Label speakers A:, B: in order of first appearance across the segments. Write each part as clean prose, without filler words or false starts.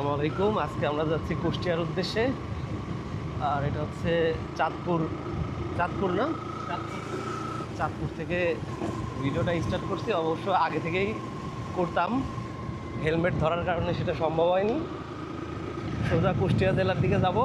A: আসসালামু আলাইকুম। আজকে আমরা যাচ্ছি কুষ্টিয়ার উদ্দেশ্যে। আর এটা হচ্ছে চাঁদপুর না চাঁদপুর থেকে ভিডিওটা স্টার্ট করছি। অবশ্য আগে থেকেই করতাম, হেলমেট ধরার কারণে সেটা সম্ভব হয়নি। সোজা কুষ্টিয়া জেলার দিকে যাব।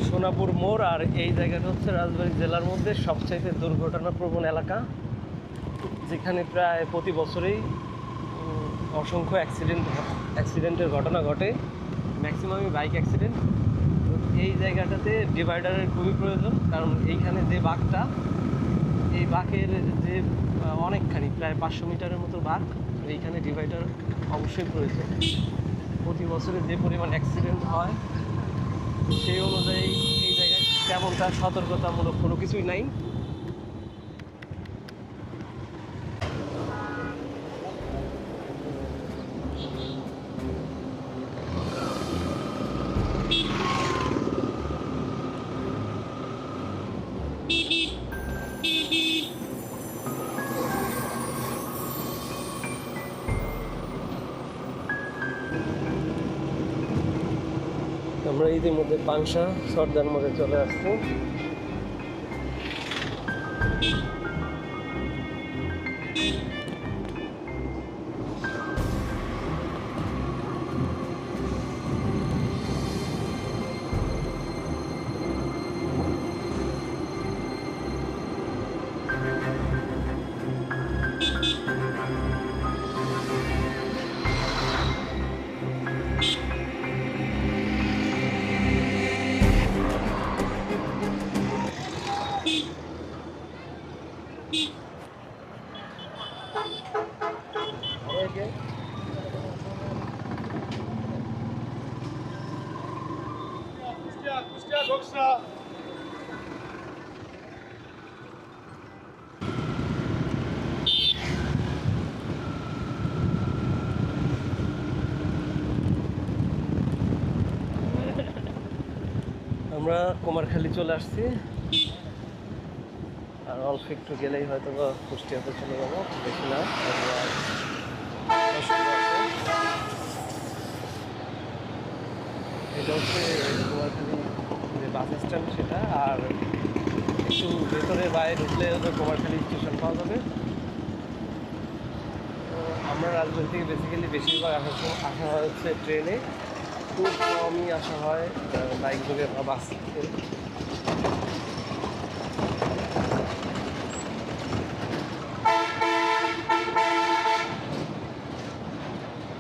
A: সোনাপুর মোড়। আর এই জায়গাটা হচ্ছে রাজবাড়ী জেলার মধ্যে সবচাইতে দুর্ঘটনাপ্রবণ এলাকা, যেখানে প্রায় প্রতি বছরেই অসংখ্য অ্যাক্সিডেন্টের ঘটনা ঘটে, ম্যাক্সিমামই বাইক অ্যাক্সিডেন্ট। তো এই জায়গাটাতে ডিভাইডারের খুবই প্রয়োজন, কারণ এইখানে যে বাঁকটা, এই বাঁকের যে অনেকখানি প্রায় 500 মিটারের মতো বাঁক, এইখানে ডিভাইডার অবশ্যই প্রয়োজন। প্রতি বছরে যে পরিমাণ অ্যাক্সিডেন্ট হয় সেই অনুযায়ী এই জায়গায় তেমনটা সতর্কতামূলক কোনো কিছুই নাই। আমরা ইতিমধ্যে পাংশা সর্দার মোড়ে চলে আসছি। আমরা কুমারখালী চলে আসছি, আর অল্প একটু গেলেই হয়তো বা কুষ্টিয়াতে চলে যাবো, বেশি না। এটা হচ্ছে কুমারখালী যে বাস স্ট্যান্ড সেটা, আর একটু ভেতরে বাইরে ঢুকলে কুমারখালী স্টেশন পাওয়া যাবে। তো আমরা রাজবাড়ি থেকে বেশিরভাগ আসা হয় হচ্ছে ট্রেনে, খুব কমই আসা হয় বাইক যোগে বা বাস থেকে।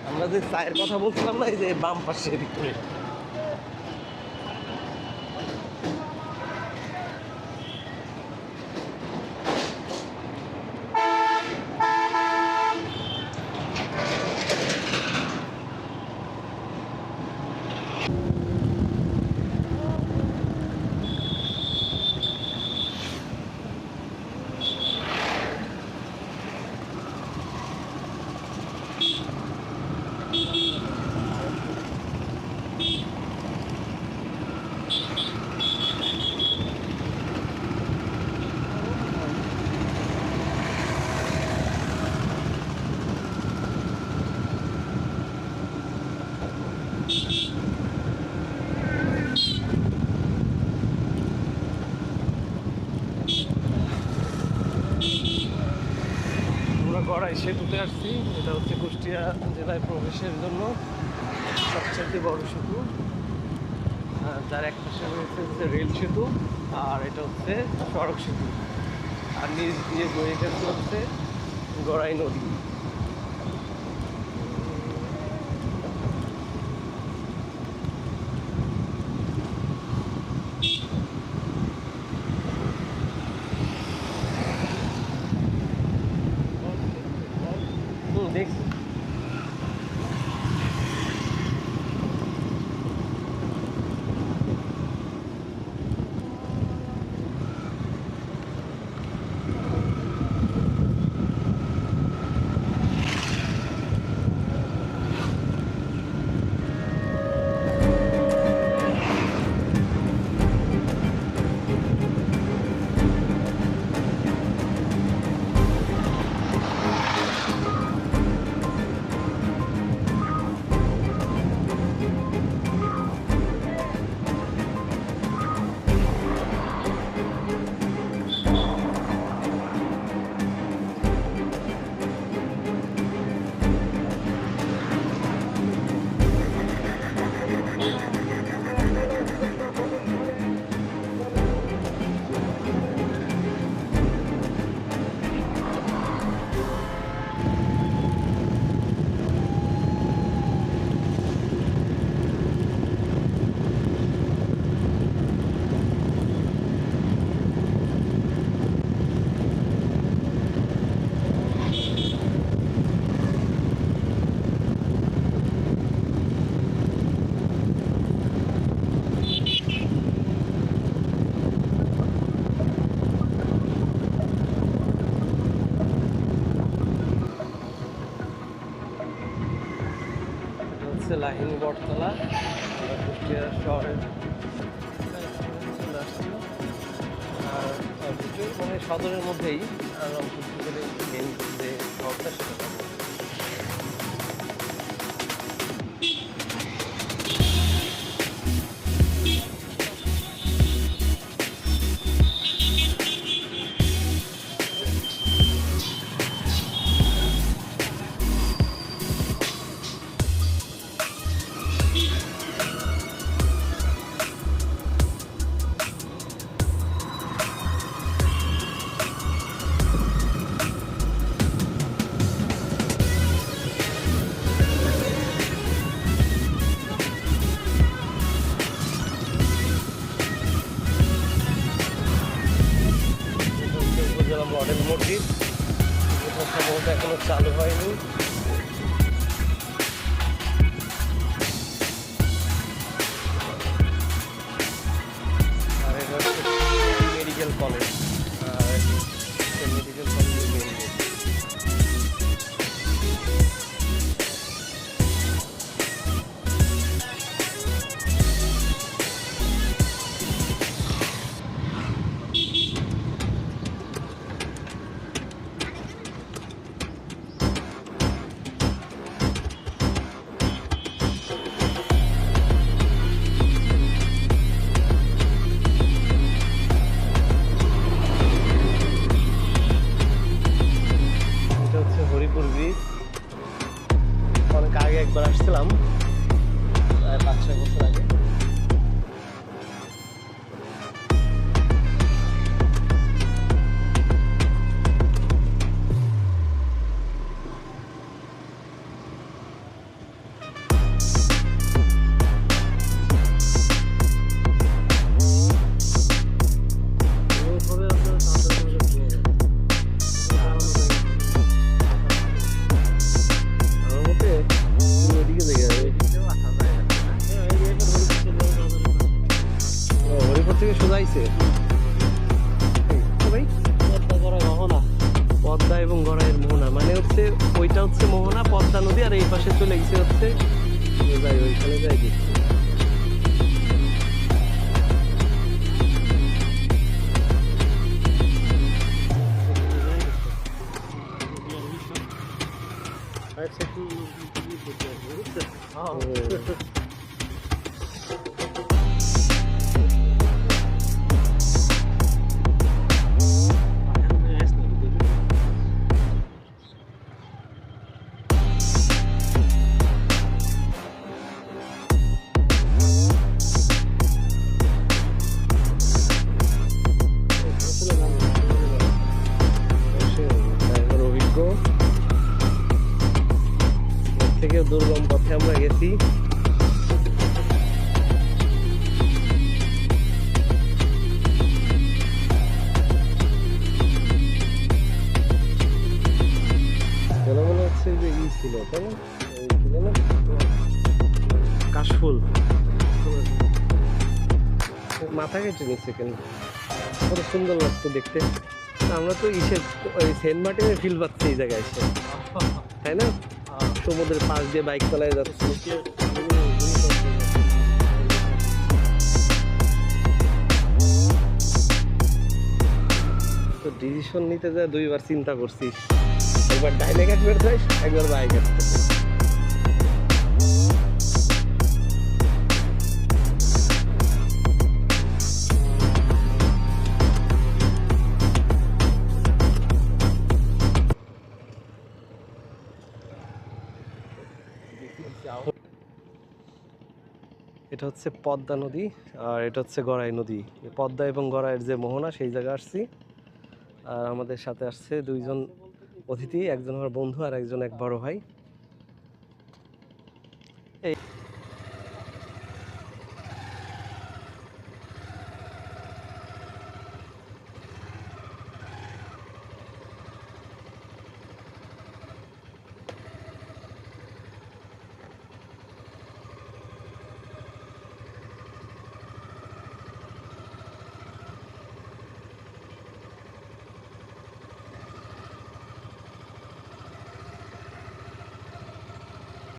A: আমরা যে চায়ের কথা বলছিলাম না, এই যে বাম পাশে ভিতরে, গড়াই সেতুতে আসছি। এটা হচ্ছে কুষ্টিয়া জেলায় প্রবেশের জন্য সবচেয়ে বড় সেতু, যার এক পাশে রয়েছে হচ্ছে রেল সেতু, আর এটা হচ্ছে সড়ক সেতু, আর নিচ দিয়ে বয়ে গেছে হচ্ছে গড়াই নদী। দেখছি মিনি বটতলা, আমরা কুষ্টিয়া শহরের চলে আসছি। আর দুটোই মানে সদরের মধ্যেই, আর রংপুর মেন যে শহরটা সেটা পাবো। উপজেলা মডেল মসজিদ, এটা সম্ভবত এখনো চালু হয়নি। আর এটা হচ্ছে মেডিকেল কলেজ, আর মেডিকেল কলেজের মেন গেট। হরিপুর ব্রিজ, অনেক আগে একবার আসছিলাম, প্রায় 5-6 বছর আগে। পদ্মা এবং গড়াইয়ের মোহনা, মানে হচ্ছে ওইটা হচ্ছে মোহনা পদ্মা নদী, আর এই পাশে চলে গেছে হচ্ছে ওইখানে যাই দেখছি। দুর্গম পথে আমরা গেছি। মনে হচ্ছে যে ই ছিল, তাই না, কাশফুল মাথা কেটে নিচ্ছে কেন, কত সুন্দর লাগতো দেখতে। আমরা তো সেন্ট মার্টিনের ফিল পাচ্ছি এই জায়গায় এসে, তাই না? সমুদ্রের পাশ দিয়ে বাইক চালায় যাচ্ছে। তো ডিসিশন নিতে যা দুইবার চিন্তা করছি, একবার ডাইনে কাটবে যাই, একবার বাইক কাটতে। এটা হচ্ছে পদ্মা নদী, আর এটা হচ্ছে গড়াই নদী। পদ্মা এবং গড়াইয়ের যে মোহনা, সেই জায়গায় আসছি। আর আমাদের সাথে আসছে দুইজন অতিথি, একজন আমার বন্ধু আর একজন এক বড় ভাই।